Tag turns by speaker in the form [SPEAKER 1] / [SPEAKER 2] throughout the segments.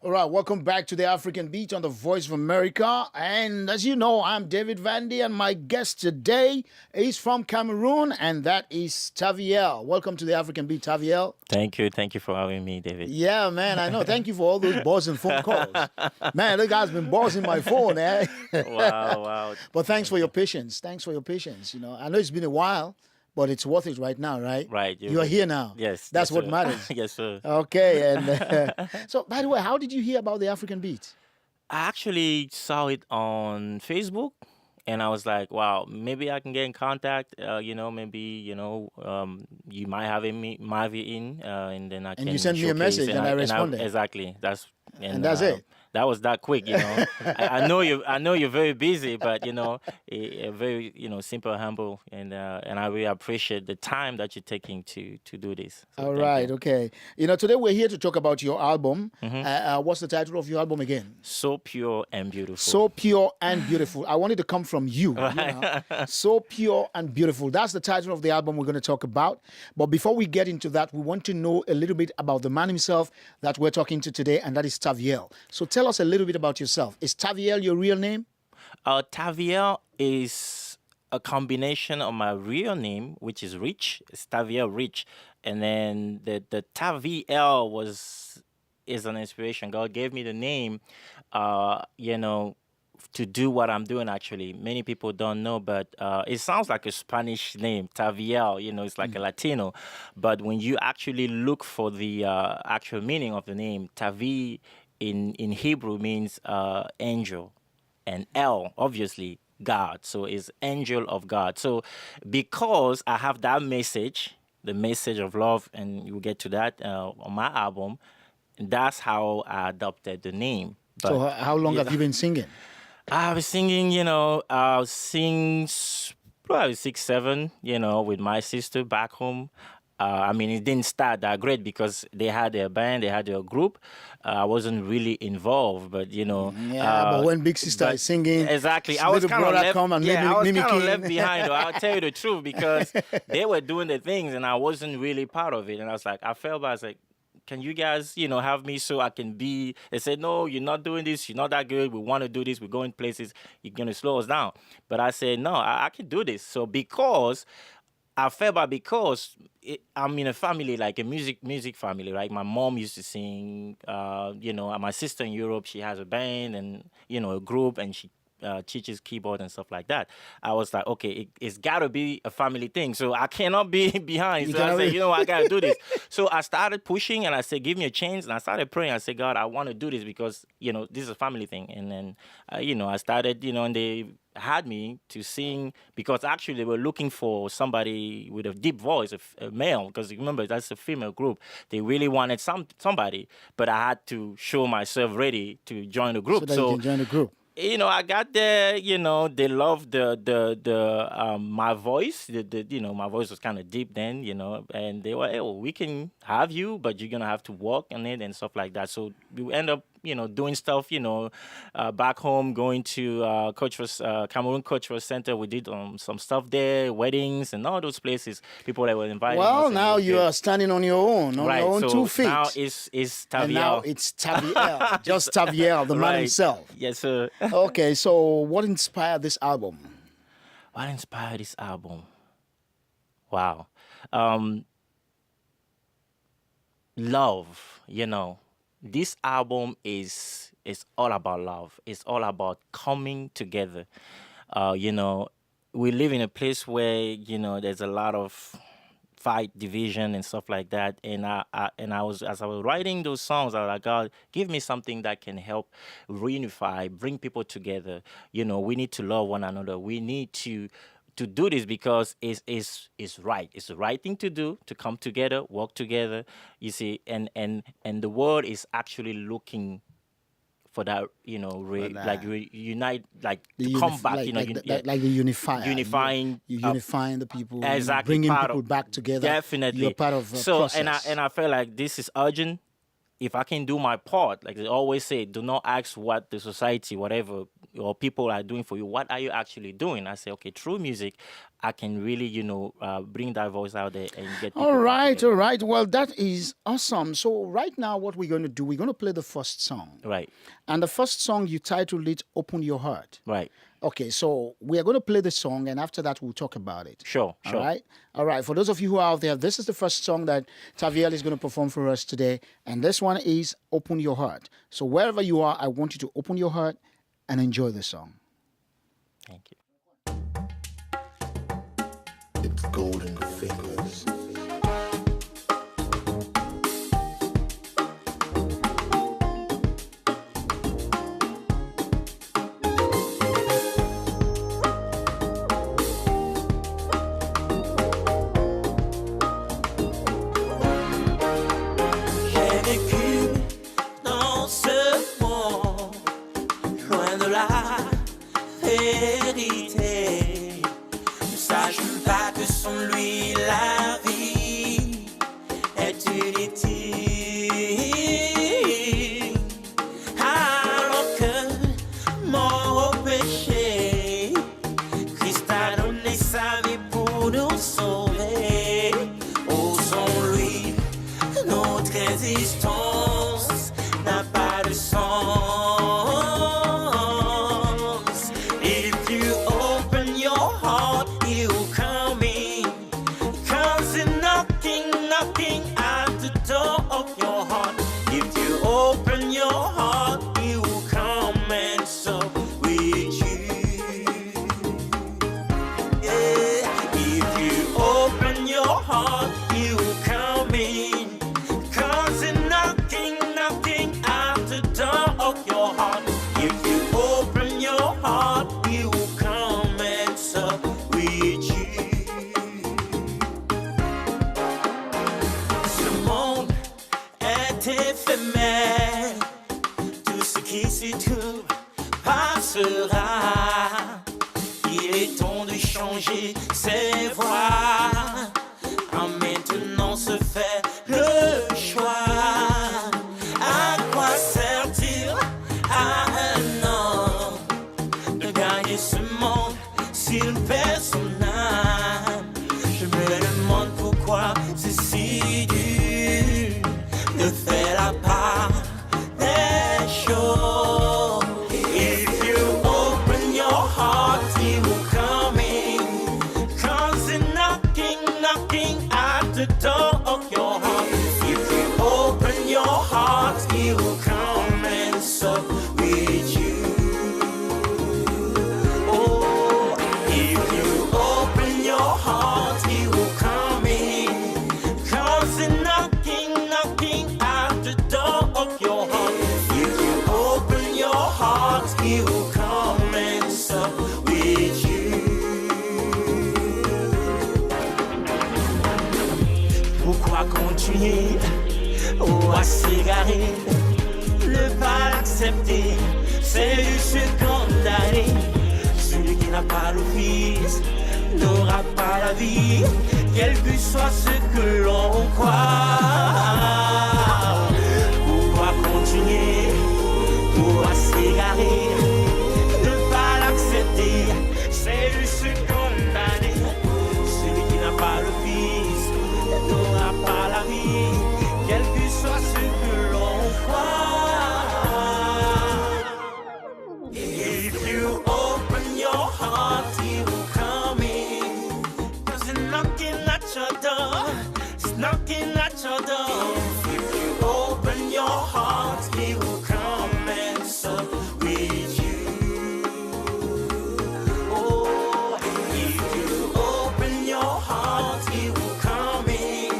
[SPEAKER 1] All right, welcome back to the African Beat on the Voice of America. And as you know, I'm David Vandy, and my guest today is from Cameroon, and that is Taviel. Welcome to the African Beat, Taviel.
[SPEAKER 2] Thank you. Thank you for having me, David.
[SPEAKER 1] Yeah, man, I know. Thank you for all those buzzing phone calls. Man, that guy's been buzzing my phone, eh?
[SPEAKER 2] Wow.
[SPEAKER 1] But thanks for your patience. Thanks for your patience. You know, I know it's been a while, but it's worth it right now, right?
[SPEAKER 2] Right.
[SPEAKER 1] You're here now.
[SPEAKER 2] Yes.
[SPEAKER 1] That's
[SPEAKER 2] yes,
[SPEAKER 1] what
[SPEAKER 2] sir.
[SPEAKER 1] matters.
[SPEAKER 2] Yes, sir.
[SPEAKER 1] Okay, and so by the way, how did you hear about the African Beat?
[SPEAKER 2] I actually saw it on Facebook, and I was like, wow, maybe I can get in contact. Maybe you might have me in, and then I can.
[SPEAKER 1] And you sent me a
[SPEAKER 2] showcase,
[SPEAKER 1] message, and I responded.
[SPEAKER 2] Exactly.
[SPEAKER 1] And that's it.
[SPEAKER 2] That was that quick, I know you. I know you're very busy, but a very simple, humble, and I really appreciate the time that you're taking to do this. So
[SPEAKER 1] All
[SPEAKER 2] thank
[SPEAKER 1] right,
[SPEAKER 2] you.
[SPEAKER 1] okay. Today we're here to talk about your album. What's the title of your album again?
[SPEAKER 2] So pure and beautiful.
[SPEAKER 1] So Pure and Beautiful. I want it to come from you. So Pure and Beautiful. That's the title of the album we're going to talk about. But before we get into that, we want to know a little bit about the man himself that we're talking to today, and that is Taviel. So tell us a little bit about yourself. Is Taviel your real name?
[SPEAKER 2] Taviel is a combination of my real name, which is Rich. It's Taviel Rich. And then the Taviel is an inspiration. God gave me the name, to do what I'm doing, actually. Many people don't know, but it sounds like a Spanish name, Taviel. It's like a Latino. But when you actually look for the actual meaning of the name, Tavi in Hebrew means angel, and El, obviously, God. So it's angel of God. So because I have that message, the message of love, and you'll get to that on my album, that's how I adopted the name. But,
[SPEAKER 1] So how long have you been singing?
[SPEAKER 2] I was singing, I'll sing probably 6, 7, with my sister back home. It didn't start that great because they had their band, they had their group. I wasn't really involved, but
[SPEAKER 1] but when Big Sister is singing,
[SPEAKER 2] exactly, I was
[SPEAKER 1] little
[SPEAKER 2] kind of
[SPEAKER 1] brother
[SPEAKER 2] left.
[SPEAKER 1] come and
[SPEAKER 2] I was kind
[SPEAKER 1] mimicking.
[SPEAKER 2] of left behind. Though. I'll tell you the truth, because they were doing the things and I wasn't really part of it. And I was like, I felt bad. I was like, can you guys, have me so I can be? They said, no, you're not doing this. You're not that good. We want to do this. We're going places. You're going to slow us down. But I said, no, I can do this. So because I felt bad, because I'm in a family, like a music family, right? My mom used to sing, my sister in Europe, she has a band and, a group, and she teaches keyboard and stuff like that. I was like, okay, it's got to be a family thing. So I cannot be behind. So I said, I got to do this. So I started pushing and I said, give me a chance. And I started praying. I said, God, I want to do this because, this is a family thing. And then, I started, and they had me to sing, because actually they were looking for somebody with a deep voice, a male, because remember, that's a female group. They really wanted somebody, but I had to show myself ready to join the group.
[SPEAKER 1] So that you can join the group.
[SPEAKER 2] I got there, they loved the my voice. My voice was kind of deep then, and they were, hey, well, we can have you, but you're going to have to work on it and stuff like that. So we end up, doing stuff, back home, going to Cameroon Cultural Center. We did some stuff there, weddings and all those places. People that were inviting us.
[SPEAKER 1] Well, now you are standing on your own, on
[SPEAKER 2] right,
[SPEAKER 1] your own
[SPEAKER 2] so
[SPEAKER 1] 2 feet.
[SPEAKER 2] now it's Taviel.
[SPEAKER 1] And now it's Taviel, just Taviel, the man
[SPEAKER 2] Right.
[SPEAKER 1] himself.
[SPEAKER 2] Yes, sir.
[SPEAKER 1] Okay, so what inspired this album?
[SPEAKER 2] What inspired this album? Wow. Love, This album is all about love. It's all about coming together. We live in a place where, there's a lot of fight, division, and stuff like that. And as I was writing those songs, I was like, God, give me something that can help reunify, bring people together. We need to love one another. We need to do this because it's right. It's the right thing to do, to come together, work together. You see, and the world is actually looking for that, reunite, to come back,
[SPEAKER 1] like the unifier.
[SPEAKER 2] Unifying,
[SPEAKER 1] you're unifying the people,
[SPEAKER 2] exactly,
[SPEAKER 1] bringing people back together.
[SPEAKER 2] Definitely,
[SPEAKER 1] You're part of the
[SPEAKER 2] so
[SPEAKER 1] process.
[SPEAKER 2] and I felt like this is urgent. if I can do my part, like they always say, do not ask what the society, whatever, or people are doing for you. What are you actually doing? I say, okay, through music, I can really, bring that voice out there and get people.
[SPEAKER 1] All right,
[SPEAKER 2] together.
[SPEAKER 1] all right. Well, that is awesome. So right now, what we're going to do, we're going to play the first song.
[SPEAKER 2] Right,
[SPEAKER 1] And the first song, you titled it "Open Your Heart."
[SPEAKER 2] right.
[SPEAKER 1] Okay, so we are going to play the song, and after that, we'll talk about it.
[SPEAKER 2] Sure,
[SPEAKER 1] All
[SPEAKER 2] sure.
[SPEAKER 1] right, all right. For those of you who are out there, this is the first song that Taviel is going to perform for us today, and this one is "Open Your Heart." So wherever you are, I want you to open your heart and enjoy the song.
[SPEAKER 2] Thank you.
[SPEAKER 3] It's golden fingers.
[SPEAKER 4] J'ai vécu dans ce monde, loin de la vérité. Ne sache pas que sans lui la vie est inutile. Alors que mort au péché, Christ a donné sa vie pour nous sauver. Oh, sans lui, notre existence n'a pas de sens. If you open your heart, you come in. Comes in knocking, knocking at the door of your heart. If you open your heart, you come and so with you. Yeah. If you open your heart, you come in. Comes in knocking, knocking at the door of your heart. If you open your heart, you come and so with you. Ce monde est éphémère. Tout ce qui s'y trouve passera. Il est temps de changer ses voies. À maintenant se fait le choix. À quoi sert-il à un homme de gagner ce monde s'il perd son âme? Je me demande pourquoi c'est si dur de faire la part des choses. If you open your heart, he will come in. Comes in knocking, knocking at the door of your heart. If you open your heart, he will come and sup with you. Oh, if you open your heart, he will come in. Comes in knocking, knocking at the door of your heart. If you open your heart, he will come and sup with you. Pourquoi continuer à s'égarer, ne pas l'accepter, c'est lui se condamner. Celui qui n'a pas le Fils n'aura pas la vie, quel que soit ce que l'on croit. Pourquoi continuer à s'égarer, ne pas l'accepter, c'est lui se condamner. Celui qui n'a pas le Fils n'aura pas la vie, quel que soit ce que l'on croit. If you open your heart, he will come in. 'Cause he's knocking at your door. He's knocking at your door. If you open your heart, he will come and sup with you. Oh, if you open your heart, he will come in.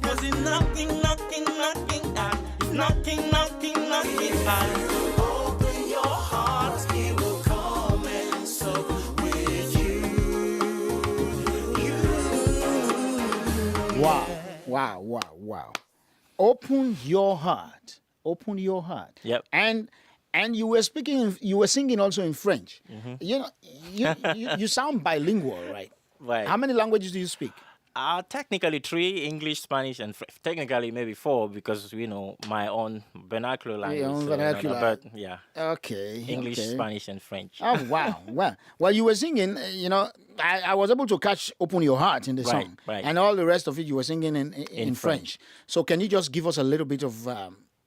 [SPEAKER 4] 'Cause he's knocking, knocking, knocking at. He's knocking, knocking, knocking at. Open your heart, he will come and sup with you.
[SPEAKER 1] Wow, wow, wow, wow. Open your heart. Open your heart.
[SPEAKER 2] Yep.
[SPEAKER 1] And you were speaking, you were singing also in French. You know, you sound bilingual, right?
[SPEAKER 2] Right.
[SPEAKER 1] How many languages do you speak?
[SPEAKER 2] Technically 3: English, Spanish, and technically maybe 4 because my own vernacular language.
[SPEAKER 1] Your own
[SPEAKER 2] so,
[SPEAKER 1] vernacular.
[SPEAKER 2] but yeah,
[SPEAKER 1] Okay.
[SPEAKER 2] English,
[SPEAKER 1] okay.
[SPEAKER 2] Spanish, and French.
[SPEAKER 1] Oh wow! Well, you were singing. I was able to catch "Open Your Heart" in the
[SPEAKER 2] Right,
[SPEAKER 1] song,
[SPEAKER 2] right.
[SPEAKER 1] and all the rest of it you were singing in French. So, can you just give us a little bit of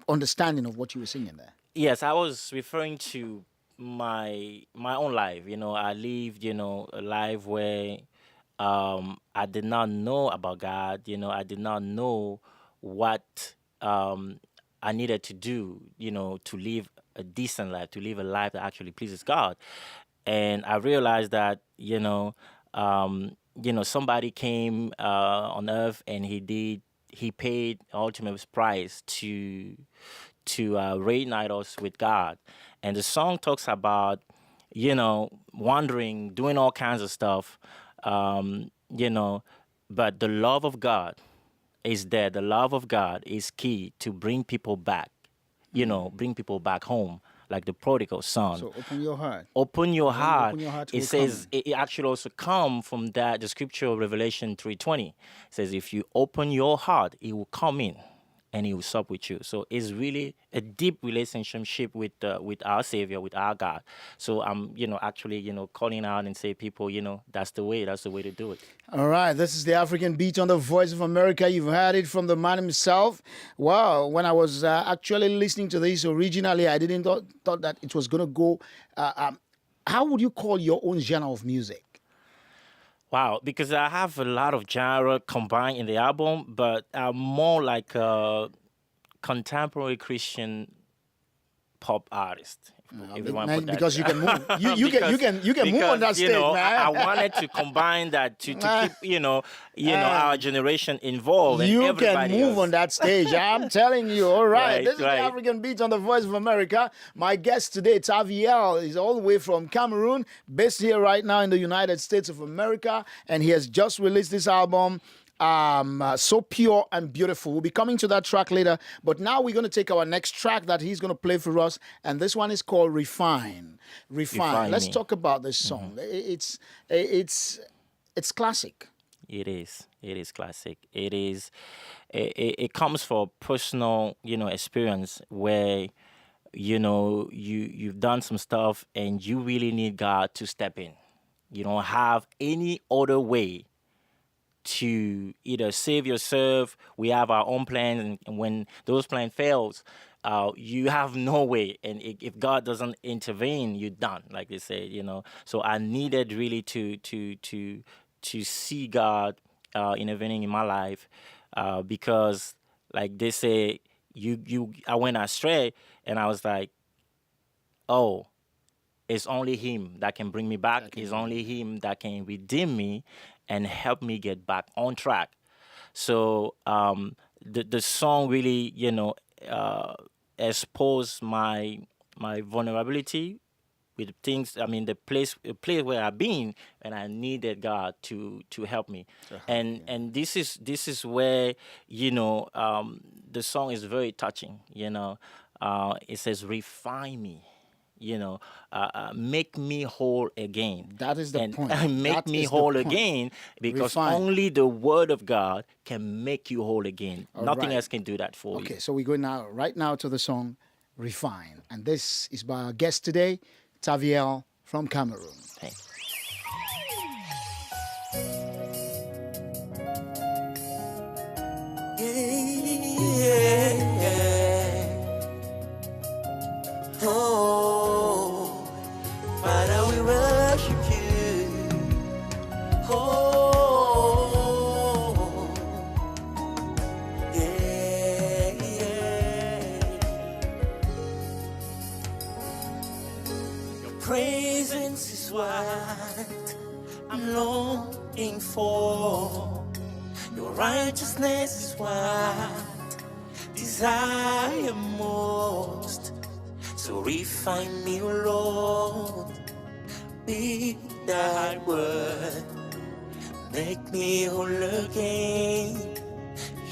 [SPEAKER 1] understanding of what you were singing there?
[SPEAKER 2] Yes, I was referring to my own life. I lived, a life where I did not know about God. I did not know what I needed to do, to live a decent life, to live a life that actually pleases God. And I realized that, somebody came on earth and he paid ultimate price to reunite us with God. And the song talks about, wandering, doing all kinds of stuff, but the love of God is there. The love of God is key to bring people back, bring people back home, like the prodigal son.
[SPEAKER 1] So, open your heart.
[SPEAKER 2] Open your heart.
[SPEAKER 1] Open your heart,
[SPEAKER 2] It
[SPEAKER 1] will
[SPEAKER 2] says
[SPEAKER 1] come.
[SPEAKER 2] it actually also come from that the scripture of Revelation 3:20. It says if you open your heart, it will come in and he will sup with you. So it's really a deep relationship with our Savior, with our God. So I'm actually calling out and say people that's the way to do it.
[SPEAKER 1] All right, this is the African Beat on the Voice of America. You've heard it from the man himself. Wow, when I was actually listening to this originally, I didn't thought that it was going to go. How would you call your own genre of music?
[SPEAKER 2] Wow, because I have a lot of genre combined in the album, but I'm more like a contemporary Christian pop artist. If you want to put that
[SPEAKER 1] Because you
[SPEAKER 2] there.
[SPEAKER 1] can move. You can move on that
[SPEAKER 2] Because,
[SPEAKER 1] stage, man.
[SPEAKER 2] I wanted to combine that to keep our generation involved. And
[SPEAKER 1] You can
[SPEAKER 2] everybody
[SPEAKER 1] move
[SPEAKER 2] else.
[SPEAKER 1] on that stage. I'm telling you. All right.
[SPEAKER 2] Right,
[SPEAKER 1] This is the
[SPEAKER 2] right.
[SPEAKER 1] African Beat on the Voice of America. My guest today, Tavi, is all the way from Cameroon, based here right now in the United States of America, and he has just released this album. So Pure and Beautiful. We'll be coming to that track later, but now we're going to take our next track that he's going to play for us, and this one is called Refine.
[SPEAKER 2] Refine
[SPEAKER 1] Let's
[SPEAKER 2] Me.
[SPEAKER 1] talk about this song. It's classic.
[SPEAKER 2] It is classic. It comes from personal, experience where, you've done some stuff and you really need God to step in. You don't have any other way to either save yourself. We have our own plans, and when those plans fails, you have no way. And if God doesn't intervene, you're done, like they say. So I needed really to see God intervening in my life, because, like they say, I went astray, and I was like, oh, it's only Him that can bring me back. It's only Him that can redeem me and help me get back on track. So the song really, exposed my vulnerability with things. I mean, the place where I've been, and I needed God to help me. And this is where the song is very touching. It says, "Refine me." Make me whole again.
[SPEAKER 1] That is the point.
[SPEAKER 2] Make
[SPEAKER 1] That
[SPEAKER 2] me
[SPEAKER 1] is the
[SPEAKER 2] whole
[SPEAKER 1] point.
[SPEAKER 2] again, because
[SPEAKER 1] Refine.
[SPEAKER 2] only the Word of God can make you whole again. Nothing
[SPEAKER 1] right.
[SPEAKER 2] else can do that for you.
[SPEAKER 1] Okay, so we go right now to the song Refine. And this is by our guest today, Taviel from Cameroon.
[SPEAKER 2] Hey.
[SPEAKER 4] Oh, Father, we worship you. Oh, yeah. Your presence is what I'm longing for. Your righteousness is what desire most. So refine me, O Lord, with thy word. Make me whole again.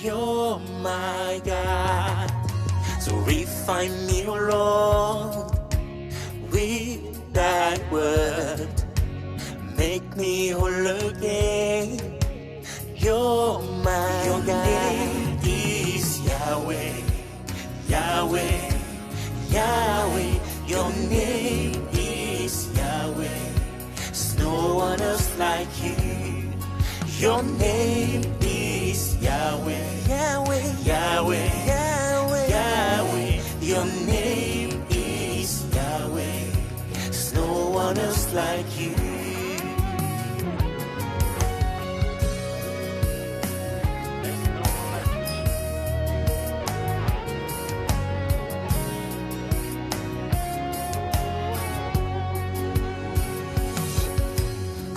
[SPEAKER 4] You're my God. So refine me, O Lord, with thy word. Make me whole again. You're my Your name is Yahweh, Yahweh, Yahweh. Your name is Yahweh. There's no one else like you. Your name is Yahweh, Yahweh, Yahweh, Yahweh, Yahweh. Your name is Yahweh. There's no one else like you.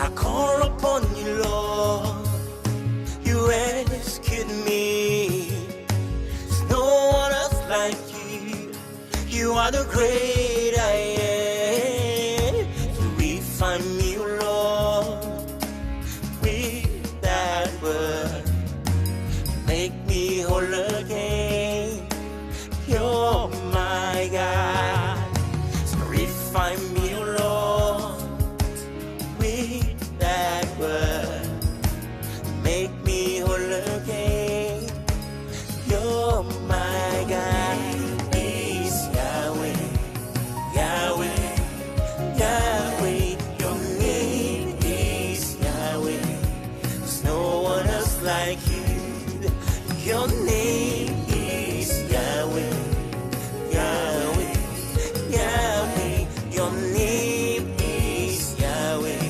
[SPEAKER 4] I call upon you, Lord. You rescued me. There's no one else like you. You are the great I am. You refine me, Lord, with that word. Make me whole again. You're my God. So refine me, Lord, with that word. Make me whole again. You're my God. Is Yahweh, Yahweh, Yahweh. Your name is Yahweh. There's no one else like you. Your name is Yahweh, Yahweh, Yahweh. Your name is Yahweh.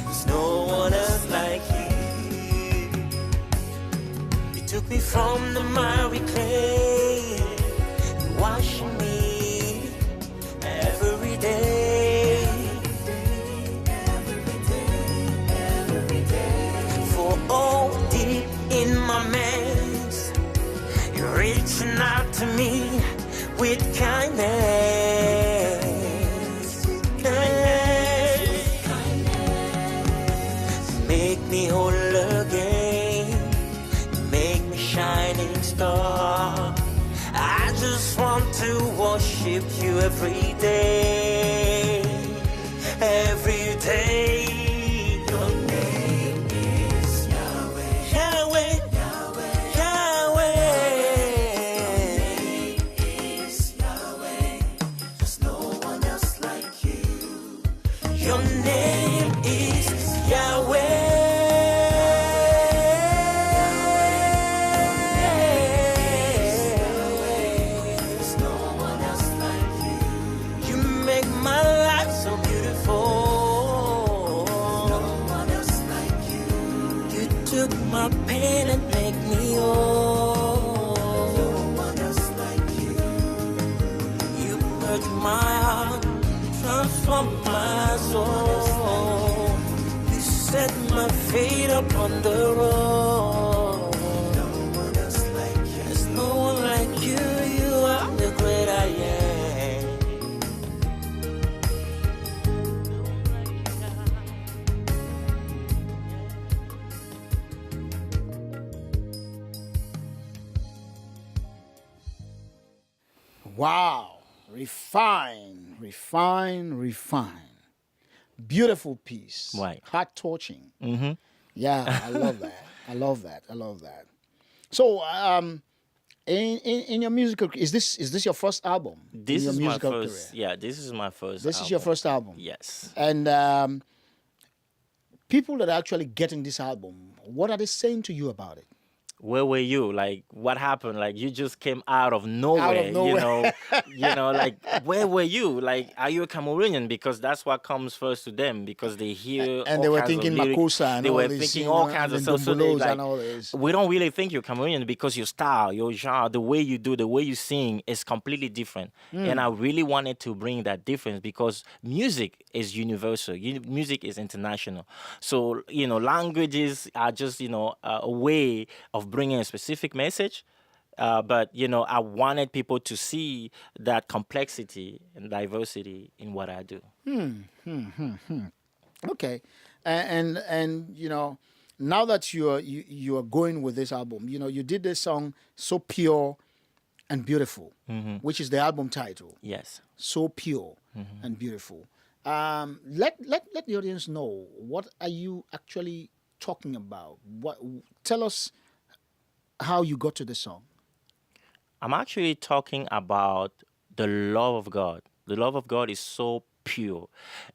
[SPEAKER 4] There's no one else like you. You took me from the miry clay, washing me every day. For all deep in my mess, you're reaching out to me with kindness. Make me whole again. Make me shining star. I just want to worship you every day. Every day. Your name is Yahweh, Yahweh, Yahweh, Yahweh. Your name is Yahweh. There's no one else like you. Your name is Yahweh. There's no one else like you. You make my life so beautiful. No one else like you. You took my pain and make me whole. No one else like you. You purge my heart, transform my soul. You set my feet upon the road. No one else like you. There's no one like you. You are the great I am.
[SPEAKER 1] Wow. Refine, refine, refine. Beautiful piece.
[SPEAKER 2] Right.
[SPEAKER 1] Heart touching. Mm-hmm. Yeah, I love that. I love that. I love that. So, in your musical, is this your first album?
[SPEAKER 2] This
[SPEAKER 1] in your
[SPEAKER 2] is my
[SPEAKER 1] musical
[SPEAKER 2] first.
[SPEAKER 1] career?
[SPEAKER 2] Yeah, this is my first.
[SPEAKER 1] This is your
[SPEAKER 2] album.
[SPEAKER 1] first album.
[SPEAKER 2] Yes.
[SPEAKER 1] And people that are actually getting this album, what are they saying to you about it?
[SPEAKER 2] Where were you? Like, what happened? Like, you just came out of nowhere.
[SPEAKER 1] nowhere.
[SPEAKER 2] Like, where were you? Like, are you a Cameroonian? Because that's what comes first to them. Because they hear
[SPEAKER 1] And
[SPEAKER 2] all
[SPEAKER 1] they were
[SPEAKER 2] kinds of
[SPEAKER 1] thinking
[SPEAKER 2] lyrics.
[SPEAKER 1] Makossa and
[SPEAKER 2] they
[SPEAKER 1] all
[SPEAKER 2] were
[SPEAKER 1] this,
[SPEAKER 2] thinking
[SPEAKER 1] you
[SPEAKER 2] all
[SPEAKER 1] know,
[SPEAKER 2] kinds of
[SPEAKER 1] and
[SPEAKER 2] stuff. So they
[SPEAKER 1] Dombolos
[SPEAKER 2] like,
[SPEAKER 1] and all this.
[SPEAKER 2] we don't really think you're Cameroonian because your style, your genre, the way you do, the way you sing is completely different. And I really wanted to bring that difference because music is universal. Music is international. So, languages are just, a way of bringing a specific message. But I wanted people to see that complexity and diversity in what I do.
[SPEAKER 1] Okay, and now that you are going with this album, you did this song "So Pure and Beautiful," which is the album title.
[SPEAKER 2] Yes.
[SPEAKER 1] So pure and beautiful. Let the audience know, what are you actually talking about? Tell us how you got to the song.
[SPEAKER 2] I'm actually talking about the love of God. The love of God is so pure,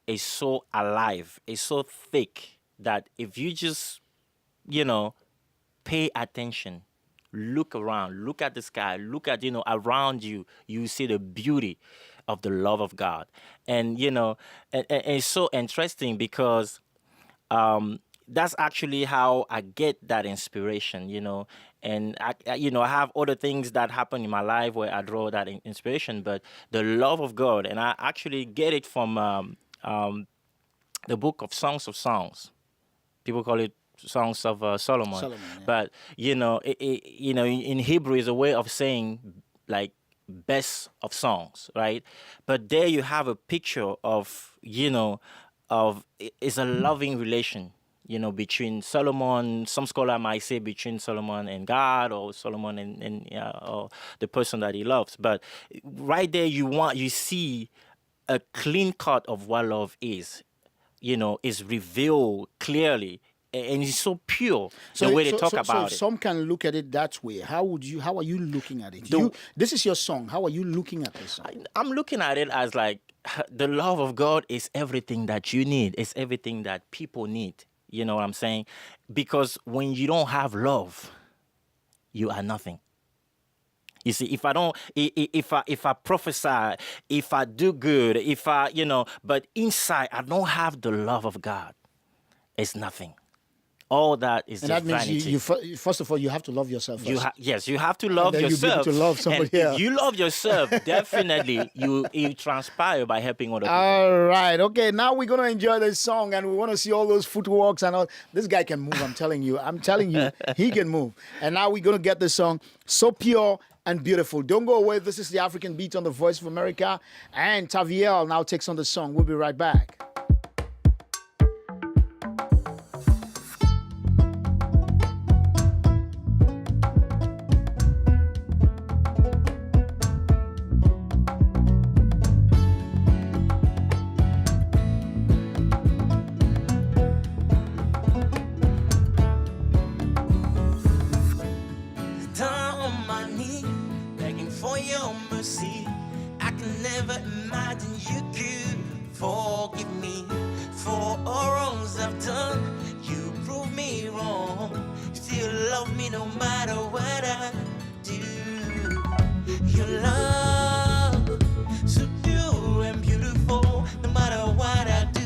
[SPEAKER 2] it's so alive, it's so thick that if you just, you know, pay attention, look around, look at the sky, look at, around you, you see the beauty of the love of God. And, and it's so interesting because that's actually how I get that inspiration, And I have other things that happen in my life where I draw that inspiration, but the love of God, and I actually get it from the book of Songs of Songs. People call it Songs of Solomon.
[SPEAKER 1] Solomon, yeah.
[SPEAKER 2] But in Hebrew is a way of saying like best of songs, right? But there you have a picture of it's a loving relation, between Solomon. Some scholar might say between Solomon and God, or Solomon and or the person that he loves. But right there, you see a clean cut of what love is. Is revealed clearly, and it's so pure the way they talk about it.
[SPEAKER 1] Some can look at it that way. How are you looking at it? This is your song. How are you looking at this song?
[SPEAKER 2] I'm looking at it as like the love of God is everything that you need. It's everything that people need. You know what I'm saying? Because when you don't have love, you are nothing. You see, if I prophesy, if I do good, but inside I don't have the love of God, it's nothing. All that is
[SPEAKER 1] and
[SPEAKER 2] just
[SPEAKER 1] that means
[SPEAKER 2] vanity.
[SPEAKER 1] you first of all, you have to love yourself first.
[SPEAKER 2] Yes, you have to love
[SPEAKER 1] and then
[SPEAKER 2] yourself.
[SPEAKER 1] You begin to love somebody
[SPEAKER 2] and
[SPEAKER 1] else.
[SPEAKER 2] If you love yourself, definitely you transpire by helping other people.
[SPEAKER 1] All right. Okay, now we're going to enjoy this song, and we want to see all those footworks and all. This guy can move, I'm telling you. He can move. And now we're going to get this song, So Pure and Beautiful. Don't go away. This is the African Beat on the Voice of America. And Tavi now takes on the song. We'll be right back.
[SPEAKER 4] Down on my knee, begging for your mercy. I can never imagine you could forgive me for all wrongs I've done. You prove me wrong, still love me no matter what I do. Your love, so pure and beautiful, no matter what I do.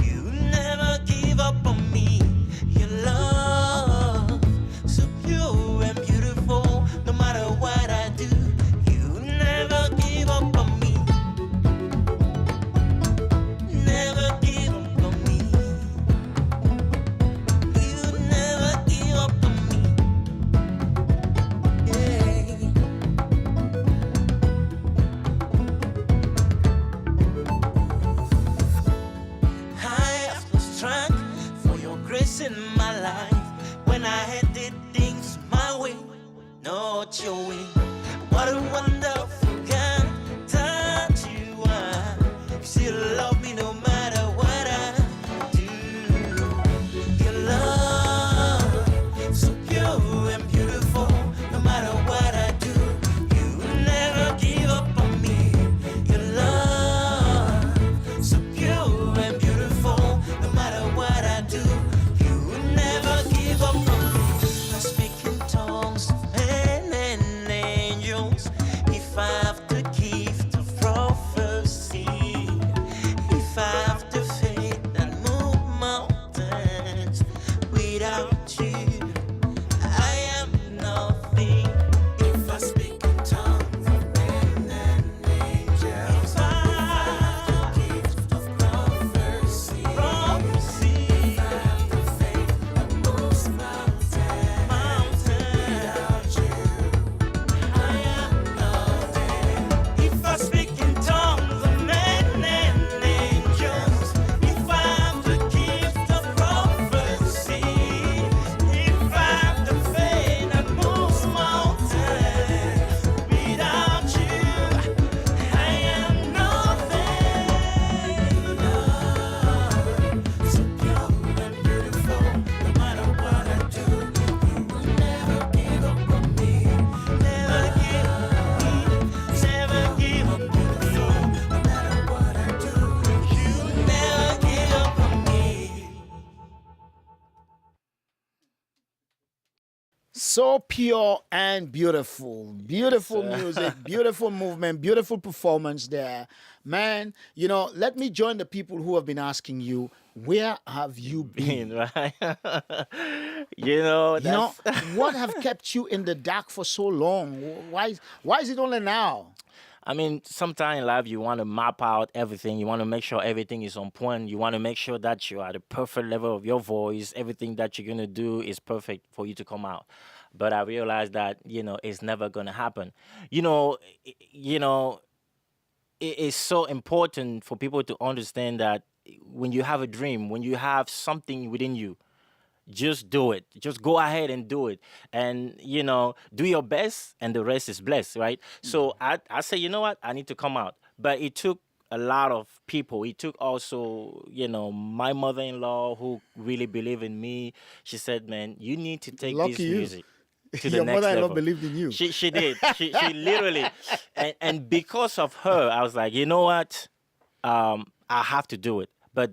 [SPEAKER 4] You never give up on me. Your love, so pure and beautiful, no matter what I do. You never give up on me. Never give up on me. You never give up on me. Yeah.
[SPEAKER 1] So pure and beautiful. Beautiful music, beautiful movement, beautiful performance there. Man, let me join the people who have been asking you, where have you been?
[SPEAKER 2] Right? You know,
[SPEAKER 1] You know,
[SPEAKER 2] that's
[SPEAKER 1] what have kept you in the dark for so long? Why is it only now?
[SPEAKER 2] I mean, sometime in life you want to map out everything. You want to make sure everything is on point. You want to make sure that you are at the perfect level of your voice. Everything that you're gonna do is perfect for you to come out. But I realized that it's never gonna happen. You know, it is so important for people to understand that when you have a dream, when you have something within you, just do it. Just go ahead and do it. And, do your best and the rest is blessed, right? So I say, you know what? I need to come out. But it took a lot of people. It took also, my mother-in-law who really believed in me. She said, man, you need to take
[SPEAKER 1] Lucky
[SPEAKER 2] this
[SPEAKER 1] you.
[SPEAKER 2] music to the
[SPEAKER 1] Your
[SPEAKER 2] next
[SPEAKER 1] mother-in-law
[SPEAKER 2] level.
[SPEAKER 1] believed in you.
[SPEAKER 2] She did. She literally. And because of her, I was like, you know what? I have to do it. But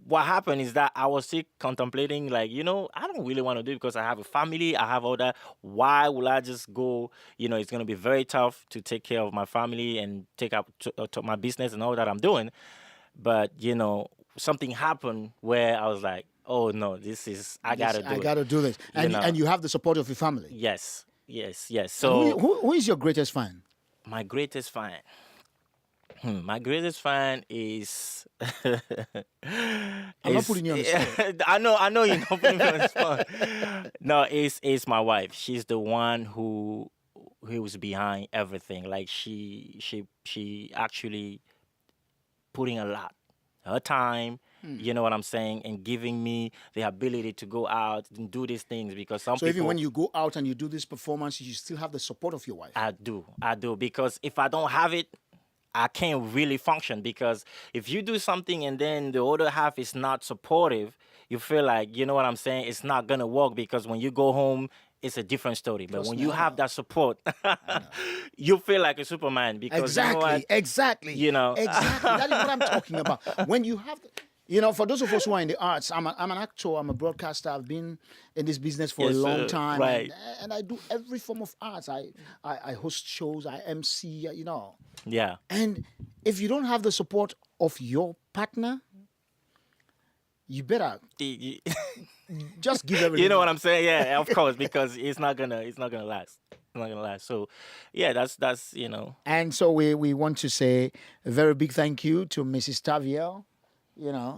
[SPEAKER 2] what happened is that I was still contemplating, like, I don't really want to do it because I have a family, I have all that. Why will I just go? It's going to be very tough to take care of my family and take up to my business and all that I'm doing. But, something happened where I was like, oh, no, I got to do
[SPEAKER 1] I
[SPEAKER 2] it.
[SPEAKER 1] got to do this. And you have the support of your family.
[SPEAKER 2] Yes.
[SPEAKER 1] And
[SPEAKER 2] So
[SPEAKER 1] who is your greatest fan?
[SPEAKER 2] my greatest fan. My greatest fan is.
[SPEAKER 1] I'm not putting you on the spot.
[SPEAKER 2] I know you're not putting me on the spot. No, it's my wife. She's the one who was behind everything. Like she actually putting a lot, her time. You know what I'm saying, and giving me the ability to go out and do these things because some
[SPEAKER 1] So
[SPEAKER 2] people.
[SPEAKER 1] even when you go out and you do this performance, you still have the support of your wife.
[SPEAKER 2] I do because if I don't have it, I can't really function because if you do something and then the other half is not supportive, you feel like, you know what I'm saying, it's not going to work because when you go home, it's a different story. But when you have that support, you feel like a Superman because
[SPEAKER 1] Exactly.
[SPEAKER 2] you know what?
[SPEAKER 1] Exactly. That is what I'm talking about. When you have, for those of us who are in the arts, I'm an actor, I'm a broadcaster. I've been in this business for a
[SPEAKER 2] Yes,
[SPEAKER 1] long
[SPEAKER 2] sir.
[SPEAKER 1] time,
[SPEAKER 2] Right.
[SPEAKER 1] and I do every form of arts. I host shows, I MC,
[SPEAKER 2] Yeah.
[SPEAKER 1] And if you don't have the support of your partner, you better just give everything.
[SPEAKER 2] You know what I'm saying? Yeah, of course, because it's not gonna last. It's not gonna last. So, yeah, that's.
[SPEAKER 1] And so we want to say a very big thank you to Mrs. Taviel.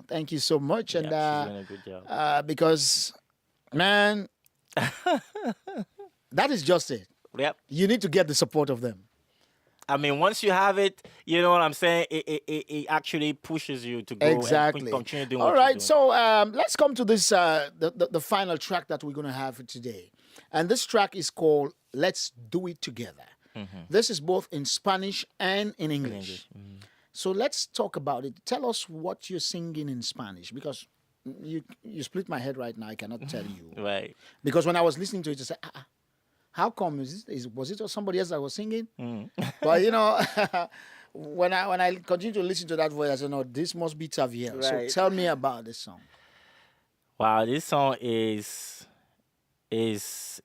[SPEAKER 1] Thank you so much. And
[SPEAKER 2] Yeah, she's doing a good job.
[SPEAKER 1] because, man, that is just it.
[SPEAKER 2] Yep.
[SPEAKER 1] You need to get the support of them.
[SPEAKER 2] I mean, once you have it, you know what I'm saying? It actually pushes you to go
[SPEAKER 1] Exactly.
[SPEAKER 2] and continue doing
[SPEAKER 1] All
[SPEAKER 2] what
[SPEAKER 1] right,
[SPEAKER 2] you're doing.
[SPEAKER 1] so let's come to this, the final track that we're going to have for today. And this track is called Let's Do It Together. This is both in Spanish and in English. So let's talk about it. Tell us what you're singing in Spanish, because you split my head right now. I cannot tell you.
[SPEAKER 2] Right.
[SPEAKER 1] Because when I was listening to it, I said, how come? Was it somebody else that was singing? But when I continue to listen to that voice, I said, no, this must be Taviel.
[SPEAKER 2] Right.
[SPEAKER 1] So tell me about this song.
[SPEAKER 2] Wow, this song is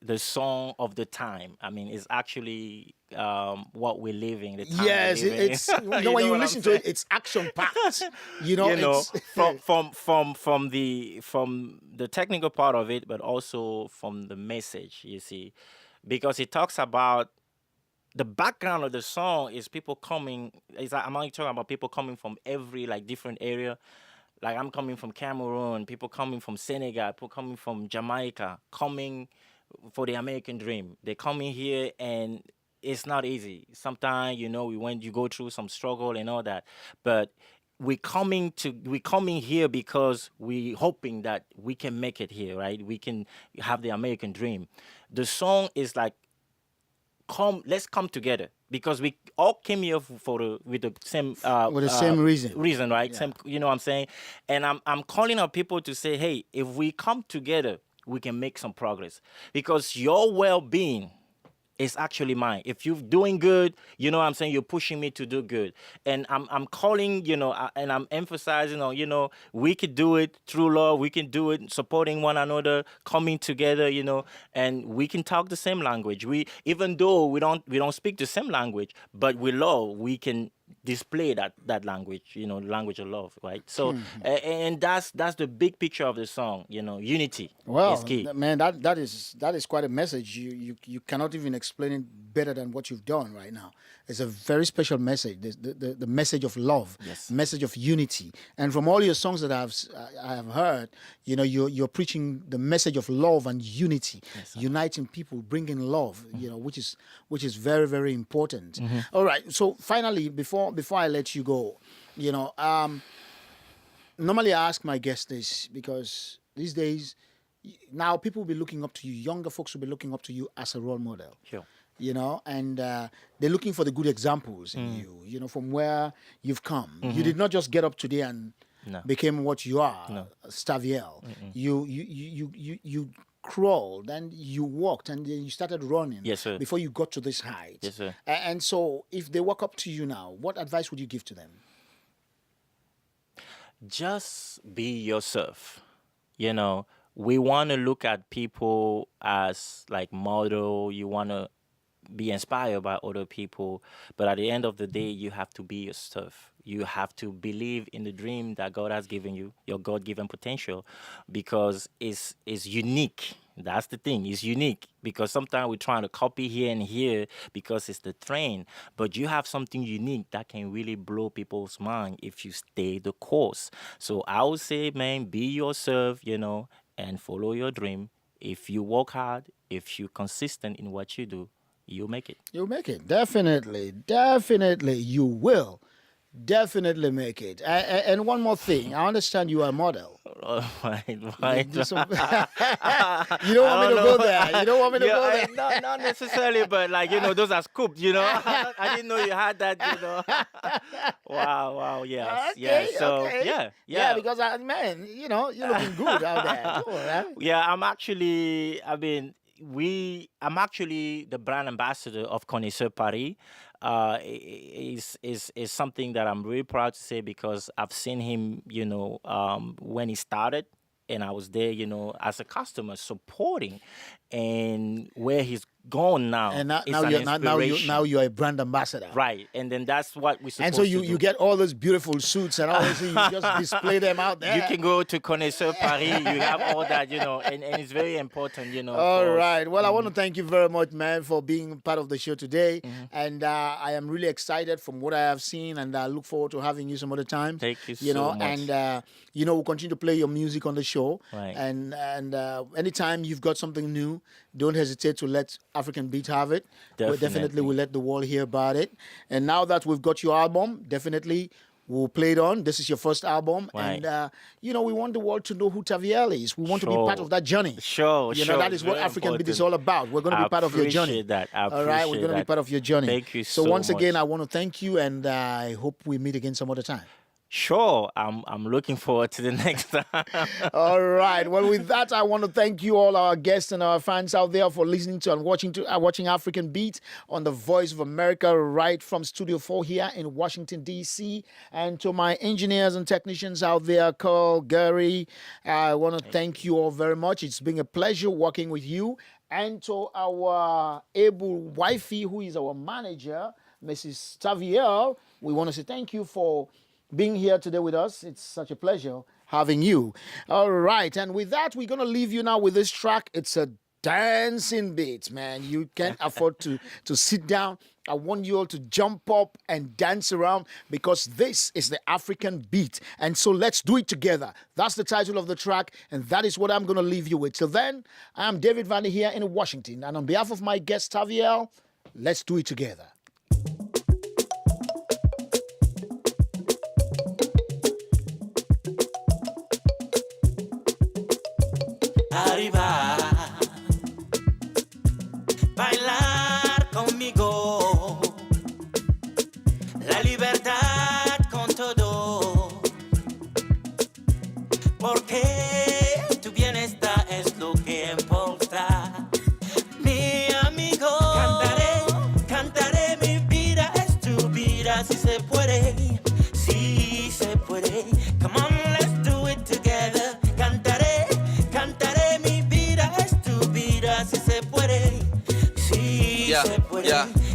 [SPEAKER 2] the song of the time. I mean, it's actually what we're living. The time
[SPEAKER 1] Yes,
[SPEAKER 2] we're living.
[SPEAKER 1] it's when you
[SPEAKER 2] what
[SPEAKER 1] listen
[SPEAKER 2] I'm
[SPEAKER 1] to it,
[SPEAKER 2] saying?
[SPEAKER 1] it's action packed.
[SPEAKER 2] It's from
[SPEAKER 1] from
[SPEAKER 2] the technical part of it, but also from the message. You see, because it talks about the background of the song is people coming. I'm only talking about people coming from every different area. Like I'm coming from Cameroon, people coming from Senegal, people coming from Jamaica, coming for the American dream. They're coming here and it's not easy. Sometimes, you go through some struggle and all that. But we're coming here because we're hoping that we can make it here, right? We can have the American dream. The song is like, let's come together because we all came here with the same
[SPEAKER 1] same reason.
[SPEAKER 2] right?
[SPEAKER 1] Yeah.
[SPEAKER 2] Same, you know what I'm saying? And I'm calling on people to say, hey, if we come together, we can make some progress because your well-being it's actually mine. If you're doing good, you know what I'm saying, you're pushing me to do good. And I'm calling, and I'm emphasizing on, we could do it through love. We can do it supporting one another, coming together, and we can talk the same language. Even though we don't speak the same language, but we love, we can display that language, the language of love, right? So, and that's the big picture of the song, unity is key.
[SPEAKER 1] Man, that is quite a message. You cannot even explain it better than what you've done right now. It's a very special message, the message of love,
[SPEAKER 2] Yes.
[SPEAKER 1] message of unity. And from all your songs that I have heard, you're preaching the message of love and unity, uniting people, bringing love, which is very, very important. All right. So finally, before I let you go, normally I ask my guests this because these days, now people will be looking up to you. Younger folks will be looking up to you as a role model.
[SPEAKER 2] Sure.
[SPEAKER 1] And they're looking for the good examples in you, from where you've come. You did not just get up today and became what you are, Staviel. You crawled and you walked and then you started running before you got to this height.
[SPEAKER 2] Yes, sir.
[SPEAKER 1] And so if they walk up to you now, what advice would you give to them?
[SPEAKER 2] Just be yourself. We want to look at people as like model. You want to be inspired by other people, but at the end of the day, you have to be yourself. You have to believe in the dream that God has given you, your God-given potential, because it's unique. That's the thing. It's unique because sometimes we're trying to copy here and here because it's the trend, but you have something unique that can really blow people's mind if you stay the course. So I would say, man, be yourself, and follow your dream. If you work hard, if you're consistent in what you do, you'll make it.
[SPEAKER 1] You'll make it. Definitely. Definitely. You will. Definitely make it. And one more thing. I understand you are a model.
[SPEAKER 2] Right.
[SPEAKER 1] You don't want me to go there. You don't want me to go there.
[SPEAKER 2] Not necessarily, but those are scoops, I didn't know you had that, Wow, yes.
[SPEAKER 1] Okay,
[SPEAKER 2] yeah. So,
[SPEAKER 1] okay.
[SPEAKER 2] yeah.
[SPEAKER 1] Because, you're looking good out there. Cool, right?
[SPEAKER 2] Yeah, I'm actually the brand ambassador of Connaisseur Paris. Is something that I'm really proud to say because I've seen him, when he started, and I was there, as a customer supporting, and where he's gone now.
[SPEAKER 1] And
[SPEAKER 2] now
[SPEAKER 1] you're a brand ambassador,
[SPEAKER 2] right? And then that's what we.
[SPEAKER 1] And so you get all those beautiful suits and all this, you just display them out there.
[SPEAKER 2] You can go to Connaisseur Paris. You have all that, and it's very important,
[SPEAKER 1] All right. Well, I want to thank you very much, man, for being part of the show today. And I am really excited from what I have seen, and I look forward to having you some other time.
[SPEAKER 2] Thank you so much.
[SPEAKER 1] And we'll continue to play your music on the show.
[SPEAKER 2] Right.
[SPEAKER 1] And anytime you've got something new, don't hesitate to let African Beat have it.
[SPEAKER 2] Definitely.
[SPEAKER 1] We'll let the world hear about it. And now that we've got your album, definitely we'll play it on. This is your first album.
[SPEAKER 2] Right.
[SPEAKER 1] And, we want the world to know who Taviel is. We want to be part of that journey.
[SPEAKER 2] Sure.
[SPEAKER 1] That is what African Beat is all about. We're going to be part of your journey. All right, we're going to be part of your journey.
[SPEAKER 2] Thank you so
[SPEAKER 1] once
[SPEAKER 2] much.
[SPEAKER 1] again, I want to thank you, and I hope we meet again some other time.
[SPEAKER 2] Sure, I'm looking forward to the next time.
[SPEAKER 1] All right. Well, with that, I want to thank you all, our guests and our fans out there, for listening to and watching African Beat on the Voice of America, right from Studio 4 here in Washington, D.C. And to my engineers and technicians out there, Carl, Gary, I want to thank you all very much. It's been a pleasure working with you. And to our able wifey, who is our manager, Mrs. Taviel, we want to say thank you for being here today with us. It's such a pleasure having you. All right. And with that, we're going to leave you now with this track. It's a dancing beat, man. You can't afford to sit down. I want you all to jump up and dance around because this is the African Beat. And so let's do it together. That's the title of the track, and that is what I'm going to leave you with. Till then, I'm David Vandy here in Washington. And on behalf of my guest, Taviel, let's do it together.
[SPEAKER 4] Arriba, bailar conmigo, la libertad con todo, porque tu bienestar es lo que importa, mi amigo. Cantaré vida, si se puede, si se puede. Come on, let's do it together. Cantaré, cantaré, mi vida es tu vida, si se puede, si se puede.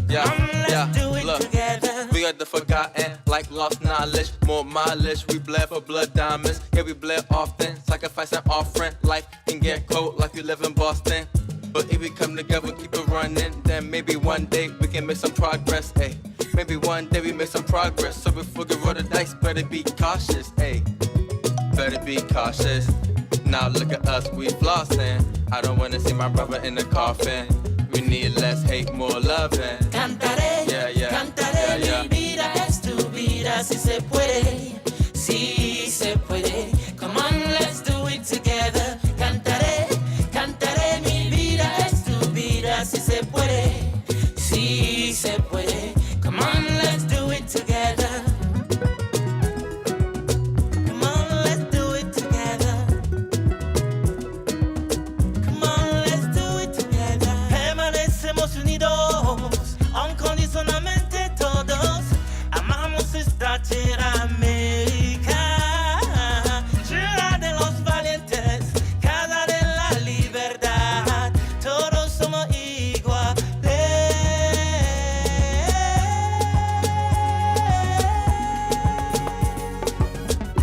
[SPEAKER 4] Come on, let's do it together.
[SPEAKER 5] We are the forgotten, like lost knowledge, more mileage. We bled for blood diamonds, yeah, we bled often. Sacrifice and offering, life can get cold like you live in Boston. But if we come together, keep it running, then maybe one day we can make some progress, ayy. Maybe one day we make some progress, so before we roll the dice, better be cautious, ayy. Better be cautious. Now look at us, we flossing. I don't wanna see my brother in the coffin. We need less hate, more loving.
[SPEAKER 4] Cantaré, cantaré, mi vida es tu vida, si se puede, si se puede. Come on, let's do it together. Cantaré, cantaré, mi vida es tu vida, si se puede, si se puede. Come on, let's do it together. Come on, let's do it together. Come on, let's do it together. Permanecemos unidos, incondicionalmente todos. Amamos esta tierra América, tierra de los valientes, casa de la libertad. Todos somos iguales.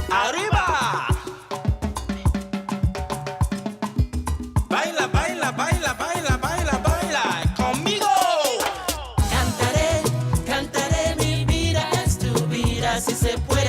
[SPEAKER 4] ¡Arriba! Baila, baila, baila, baila, baila, baila conmigo. Cantaré, cantaré, mi vida es tu vida, si se puede.